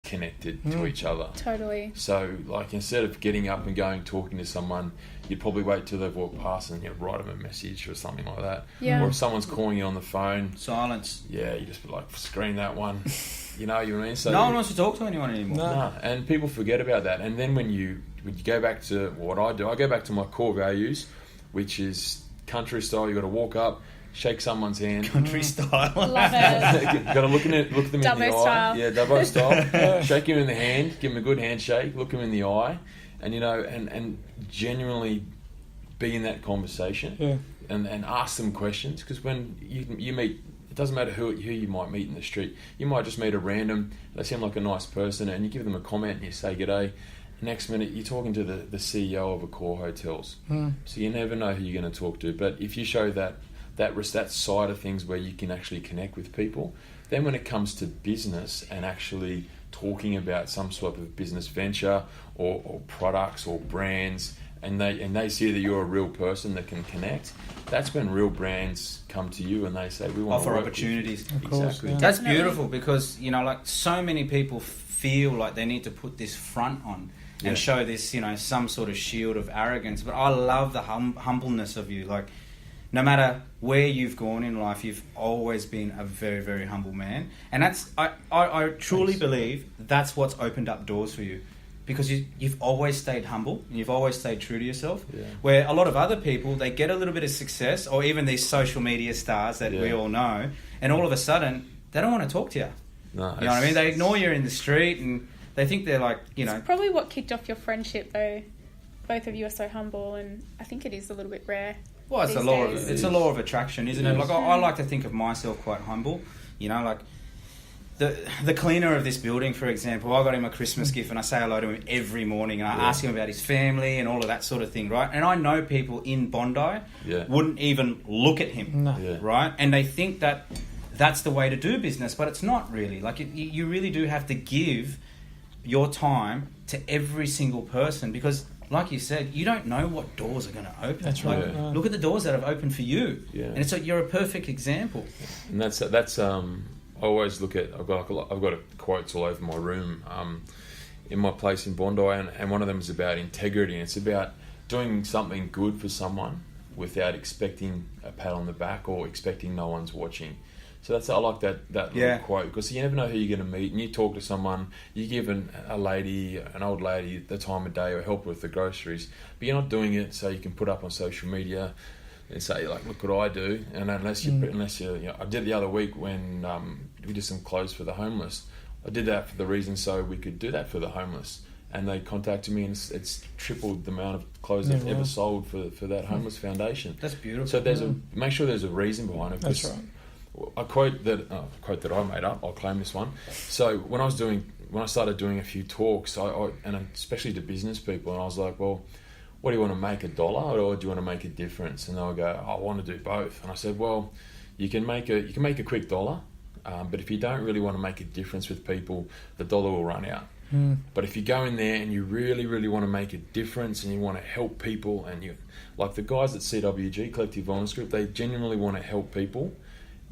connected to each other. Totally. So, like, instead of getting up and going, talking to someone, you'd probably wait till they've walked past and you'd write them a message or something like that. Yeah. Or if someone's calling you on the phone... Silence. Yeah, you just be like, screen that one. You know what I mean? So no one wants to talk to anyone anymore. No, and people forget about that. And then when you go back to what I do, I go back to my core values, which is country style. You got to walk up, shake someone's hand. Country style. Love it. Got to look them in the Dubbo eye. style. Yeah, Dubbo style. Shake him in the hand, give him a good handshake, look him in the eye, and and genuinely be in that conversation, and ask them questions, because when you meet. It doesn't matter who you might meet in the street. You might just meet a random, they seem like a nice person, and you give them a comment and you say g'day. Next minute you're talking to the CEO of Accor Hotels. So you never know who you're going to talk to. But if you show that side of things where you can actually connect with people, then when it comes to business and actually talking about some sort of business venture or products or brands, and they see that you're a real person that can connect, that's when real brands come to you and they say, we want offer to work opportunities. With you. Exactly. That's beautiful, because like so many people feel like they need to put this front on and show this some sort of shield of arrogance. But I love the humbleness of you. Like, no matter where you've gone in life, you've always been a very, very humble man, and that's I truly believe that's what's opened up doors for you. Because you've always stayed humble and you've always stayed true to yourself. Yeah. Where a lot of other people, they get a little bit of success, or even these social media stars that we all know, and all of a sudden they don't want to talk to you. No, you know what I mean? They ignore you in the street and they think they're like, It's probably what kicked off your friendship, though. Both of you are so humble, and I think it is a little bit rare. Well, it's a law of attraction, isn't it? Like I like to think of myself quite humble. Like. The cleaner of this building, for example, I got him a Christmas gift and I say hello to him every morning and I ask him about his family and all of that sort of thing, right? And I know people in Bondi wouldn't even look at him, right? And they think that that's the way to do business, but it's not really. Like, you really do have to give your time to every single person, because, like you said, you don't know what doors are going to open. That's right. Look at the doors that have opened for you. Yeah. And it's like you're a perfect example. And that's I always look at, I've got quotes all over my room in my place in Bondi, and one of them is about integrity, and it's about doing something good for someone without expecting a pat on the back or expecting no one's watching. So I like that little quote, because you never know who you're going to meet, and you talk to someone, you give an old lady the time of day or help with the groceries, but you're not doing it so you can put up on social media and say, like, look what I do. And unless you I did the other week when we did some clothes for the homeless. I did that for the reason so we could do that for the homeless. And they contacted me, and it's tripled the amount of clothes they've ever sold for that homeless foundation. That's beautiful. So make sure there's a reason behind it. That's right. A quote that I made up, I'll claim this one. So when I started doing a few talks, and especially to business people, and I was like, well, what do you want to make, $1 or do you want to make a difference? And they'll go, I want to do both. And I said, well, you can make a quick $1, but if you don't really want to make a difference with people, the $1 will run out. But if you go in there and you really, really want to make a difference and you want to help people, and you, like the guys at CWG, Collective Wellness Group, they genuinely want to help people,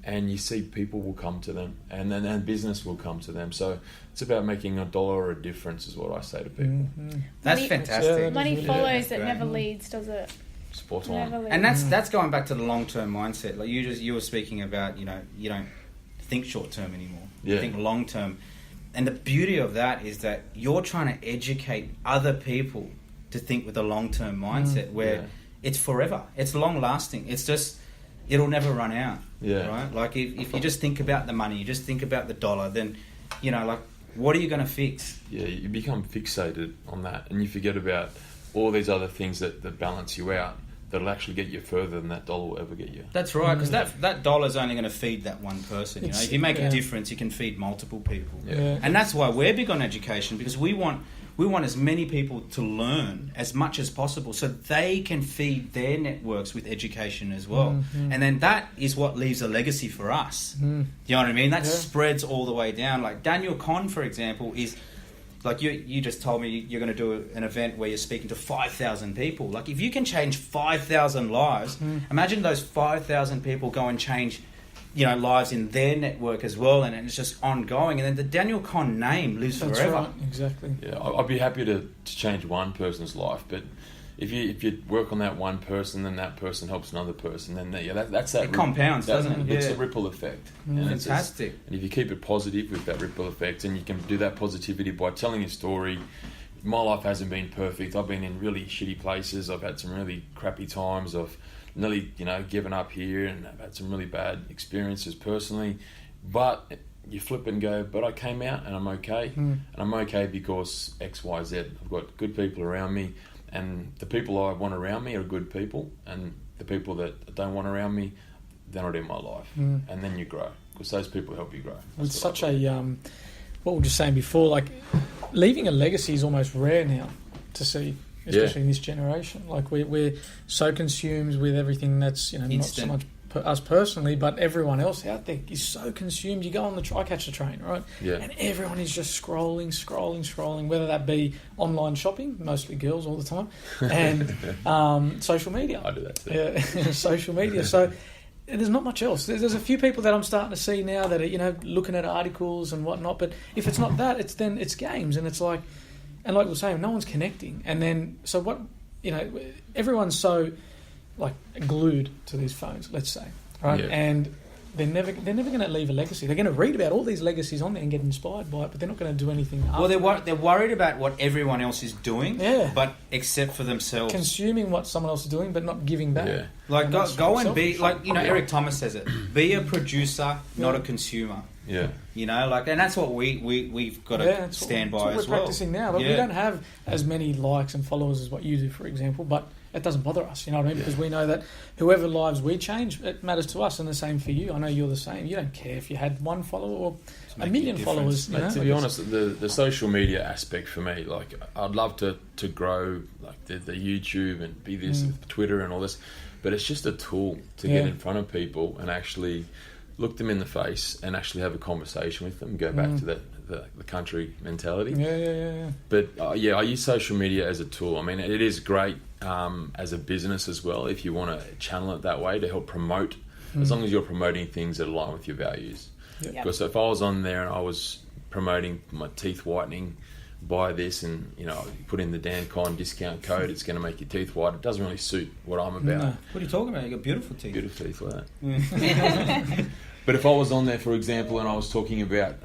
and you see people will come to them, and then business will come to them. So it's about making $1 or a difference is what I say to people. That's fantastic. Money follows, it never leads, does it? Spot on. And that's going back to the long-term mindset. Like you were speaking about, you don't think short-term anymore. You think long-term. And the beauty of that is that you're trying to educate other people to think with a long-term mindset where it's forever. It's long-lasting. It's just, it'll never run out. Yeah. Right? Like if you just think about the money, you just think about the $1, then, like, what are you going to fix? Yeah, you become fixated on that, and you forget about all these other things that balance you out, that'll actually get you further than that $1 will ever get you. That's right, because that $1 is only going to feed that one person. If you make a difference, you can feed multiple people. Yeah. And that's why we're big on education, because we want as many people to learn as much as possible so they can feed their networks with education as well. And then that is what leaves a legacy for us. You know what I mean? That spreads all the way down. Like Daniel Conn, for example, is... Like you just told me you're going to do an event where you're speaking to 5,000 people. Like if you can change 5,000 lives, imagine those 5,000 people go and change lives in their network as well, and it's just ongoing. And then the Daniel Conn name lives That's forever. right, exactly. Yeah, I'd be happy to change one person's life, but if you work on that one person, then that person helps another person, then that's that. It compounds, doesn't it? It's Yeah. a ripple effect. Mm. And Fantastic. and if you keep it positive with that ripple effect, and you can do that positivity by telling a story. My life hasn't been perfect. I've been in really shitty places. I've had some really crappy times. I've nearly, given up here, and I've had some really bad experiences personally. But you flip and go, but I came out and I'm okay. And I'm okay because X, Y, Z. I've got good people around me, and the people I want around me are good people, and the people that I don't want around me, they're not in my life. And then you grow, because those people help you grow. It's such a what we were just saying before, like leaving a legacy is almost rare now to see, especially in this generation. Like we're so consumed with everything that's not so much us personally, but everyone else out there is so consumed. You go on I catch the train, right? Yeah. And everyone is just scrolling, whether that be online shopping, mostly girls all the time, and social media. I do that too. Yeah, social media. So there's not much else. There's a few people that I'm starting to see now that are looking at articles and whatnot. But if it's not that, it's games, and it's like, and like we're saying, no one's connecting. And then so what? Everyone's so like glued to these phones. Let's say, right? Yeah. And they're never going to leave a legacy. They're going to read about all these legacies on there and get inspired by it, but they're not going to do anything. Well, they're worried about what everyone else is doing, but except for themselves. Consuming what someone else is doing, but not giving back. Yeah. Like go and be selfish. Eric Thomas says it. Be a producer, not a consumer. Yeah. And that's what we've got to stand by as well. We're practicing now, but we don't have as many likes and followers as what you do, for example. But it doesn't bother us, you know what I mean? Because we know that whoever lives we change, it matters to us, and the same for you. I know you're the same. You don't care if you had one follower or a million followers. Mate, to be honest, the social media aspect for me, like I'd love to grow like the YouTube and be this Twitter and all this, but it's just a tool to get in front of people and actually look them in the face and actually have a conversation with them. Go back to the country mentality. Yeah. But I use social media as a tool. I mean, it is great as a business as well if you want to channel it that way to help promote, as long as you're promoting things that align with your values. Yep. Because if I was on there and I was promoting my teeth whitening, buy this and you put in the Dan Conn discount code, it's going to make your teeth white. It doesn't really suit what I'm about. No. What are you talking about? You got beautiful teeth. Beautiful teeth like that. But if I was on there, for example, and I was talking about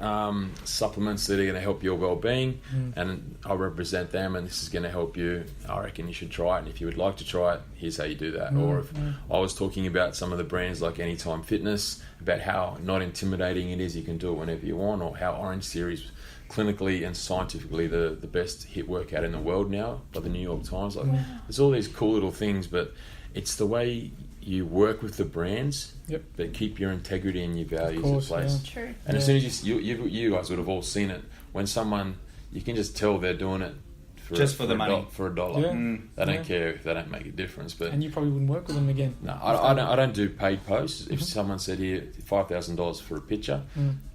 supplements that are going to help your well-being, and I represent them, and this is going to help you, I reckon you should try it. And if you would like to try it, here's how you do that. Or if I was talking about some of the brands like Anytime Fitness, about how not intimidating it is, you can do it whenever you want, or how Orange Theory clinically and scientifically the best HIIT workout in the world now by the New York Times. Like, there's all these cool little things, but it's the way you work with the brands that keep your integrity and your values in place. Yeah. True. And as soon as you guys would have all seen it, when someone, you can just tell they're doing it for the money. for $1. Yeah. They don't care if they don't make a difference. But And you probably wouldn't work with them again. no, I don't do paid posts. If someone said here $5,000 for a picture,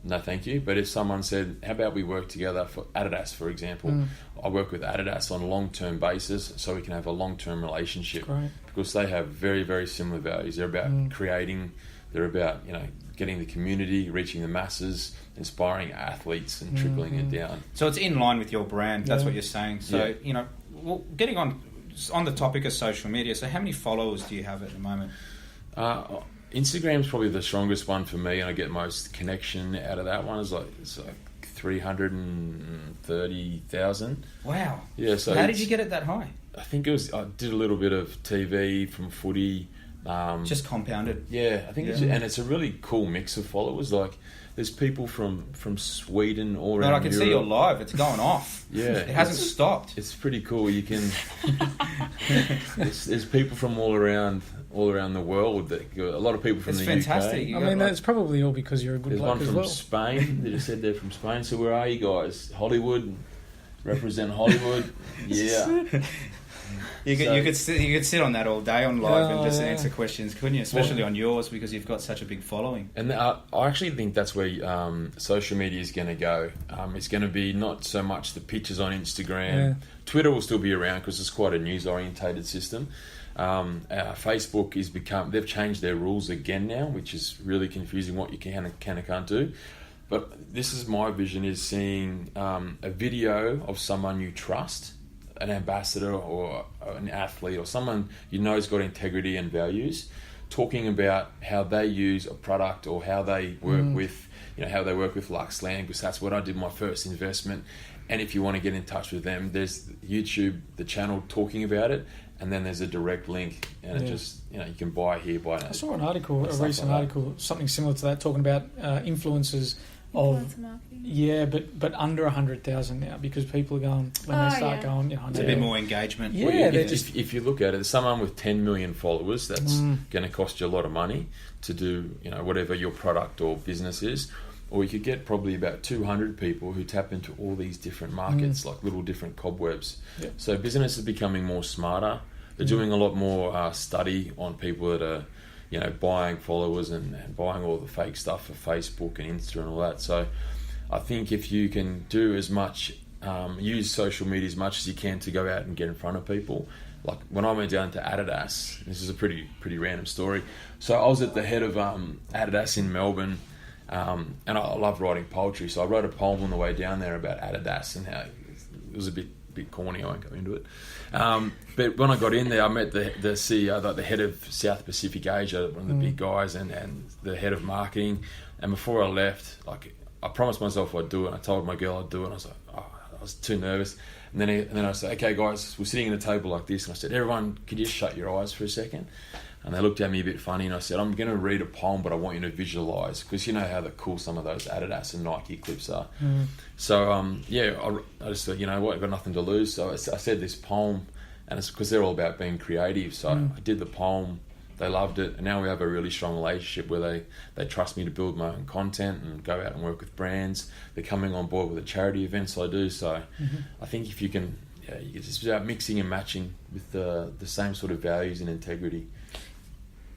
no thank you. But if someone said, how about we work together for Adidas, for example, I work with Adidas on a long-term basis so we can have a long-term relationship. Great. Because they have very, very similar values. They're about creating, they're about getting the community, reaching the masses, inspiring athletes and trickling it down. So it's in line with your brand. That's what you're saying. So getting on the topic of social media. So how many followers do you have at the moment? Instagram's probably the strongest one for me, and I get most connection out of that one. It's like 330,000. Wow. Yeah. So how did you get it that high? I think I did a little bit of TV from footy. Just compounded. Yeah, I think it's a really cool mix of followers. Like, there's people from Sweden all around. I can see you're live. It's going off. Yeah, it hasn't stopped. It's pretty cool. You can. there's people from all around the world. A lot of people from the fantastic. UK. I mean, that's probably all because you're a good bloke as well. There's one from Spain. They just said they're from Spain. So where are you guys? Hollywood. Represent Hollywood. Yeah. You could sit on that all day on live and just answer questions, couldn't you? Especially on yours, because you've got such a big following. And I actually think that's where social media is going to go. It's going to be not so much the pictures on Instagram. Twitter will still be around because it's quite a news-orientated system. Facebook they've changed their rules again now, which is really confusing what you can and can't do. But this is my vision, is seeing a video of someone you trust, an ambassador or an athlete or someone you know has got integrity and values, talking about how they use a product or how they work with, how they work with Luxland, because that's what I did my first investment. And if you want to get in touch with them, there's YouTube, the channel talking about it, and then there's a direct link, and it just, you can buy here, buy now. I saw a recent article, something similar to that, talking about influencers of marketing. but under 100,000 now, because people are going when they start going. It's a bit more engagement. Yeah, if you look at it, someone with 10 million followers, that's going to cost you a lot of money to do, whatever your product or business is. Or you could get probably about 200 people who tap into all these different markets, like little different cobwebs. Yep. So business is becoming more smarter. They're doing a lot more study on people that are, buying followers and buying all the fake stuff for Facebook and Insta and all that. So I think if you can do as much, use social media as much as you can to go out and get in front of people. Like when I went down to Adidas, this is a pretty random story. So I was at the head of Adidas in Melbourne. And I love writing poetry, so I wrote a poem on the way down there about Adidas and how it was a bit corny. I won't go into it. But when I got in there, I met the CEO, the head of South Pacific Asia, one of the big guys, and the head of marketing. And before I left, I promised myself I'd do it. And I told my girl I'd do it. And I was like, I was too nervous. And then I said, okay, guys, we're sitting at a table like this, and I said, everyone, could you just shut your eyes for a second? And they looked at me a bit funny, and I said, I'm going to read a poem, but I want you to visualise, because you know how cool some of those Adidas and Nike clips are. So, I just thought, you know what, I've got nothing to lose. So I said this poem, and it's because they're all about being creative. So I did the poem, they loved it, and now we have a really strong relationship where they trust me to build my own content and go out and work with brands. They're coming on board with the charity events I do. So I think if you can, it's about mixing and matching with the same sort of values and integrity.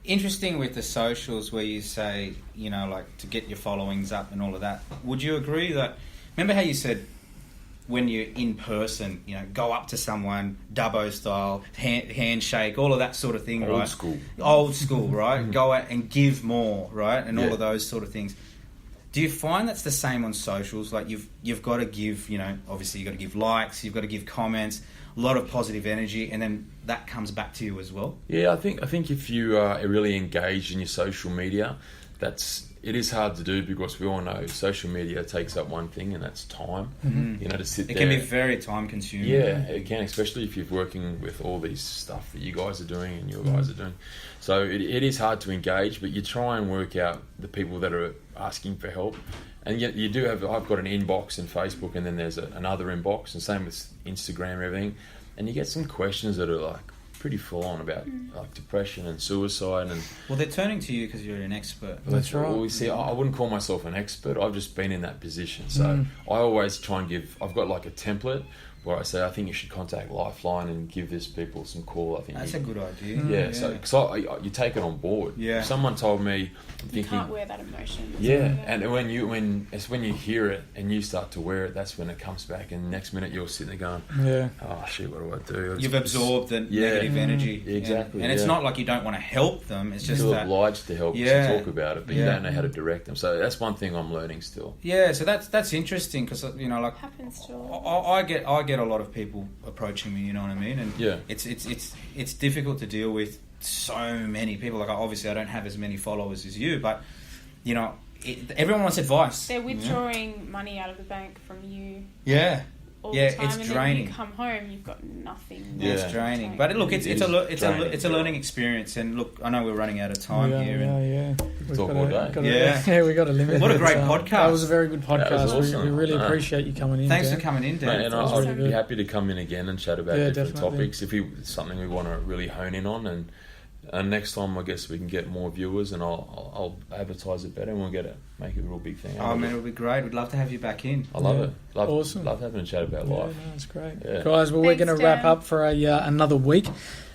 Interesting with the socials where you say, to get your followings up and all of that. Would you agree that, remember how you said when you're in person, go up to someone, Dubbo style, handshake, all of that sort of thing, right? Old school, right? Go out and give more, right? And all of those sort of things. Do you find that's the same on socials? Like you've got to give, obviously you've got to give likes, you've got to give comments, a lot of positive energy, and then that comes back to you as well. Yeah, I think if you are really engaged in your social media, it is hard to do, because we all know social media takes up one thing, and that's time. To sit there. It can be very time consuming. Yeah, it can, especially if you're working with all these stuff that you guys are doing and your guys are doing. So it is hard to engage, but you try and work out the people that are asking for help. And yet you do have, I've got an inbox in Facebook, and then there's another inbox, and same with Instagram and everything. And you get some questions that are pretty full on about depression and suicide. And well, they're turning to you because you're an expert. That's right. Well, see, I wouldn't call myself an expert. I've just been in that position. So I always try and I've got a template where I say, I think you should contact Lifeline and give these people some call. I think that's a good idea. Yeah. So cause you take it on board. Yeah. If someone told me, you can't wear that emotion. Yeah. And when you hear it and you start to wear it, that's when it comes back. And next minute you're sitting there going, oh shit, what do I do? You've absorbed the negative energy. Exactly. And it's not like you don't want to help them. It's just you're obliged to help to talk about it, but you don't know how to direct them. So that's one thing I'm learning still. Yeah. So that's interesting, because happens to I get a lot of people approaching me, you know what I mean? And it's difficult to deal with so many people. Obviously I don't have as many followers as you, but everyone wants advice. They're withdrawing money out of the bank from you. All the time, it's and draining. then you come home, you've got nothing. It's draining. But look, it's a learning experience. And look, I know we're running out of time here. We talk all day. We got a limit. What a great podcast! That was a very good podcast. Awesome. We really appreciate you coming in. Thanks Dan. for coming in, Dan. And I'd be happy to come in again and chat about different definitely. topics if it's something we want to really hone in on. And next time, I guess we can get more viewers, and I'll advertise it better, and we'll make it a real big thing. It'll be great. We'd love to have you back in. I love it. Awesome. Love having a chat about life. No, that's great. Yeah. Guys, we're going to wrap Dan. up for another week.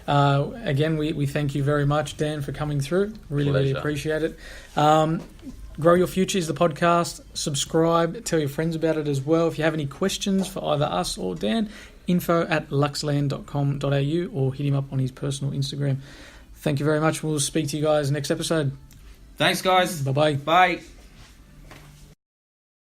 Again, we thank you very much, Dan, for coming through. Really appreciate it. Grow Your Future is the podcast. Subscribe. Tell your friends about it as well. If you have any questions for either us or Dan, info@luxland.com.au or hit him up on his personal Instagram. Thank you very much. We'll speak to you guys next episode. Thanks, guys. Bye-bye. Bye.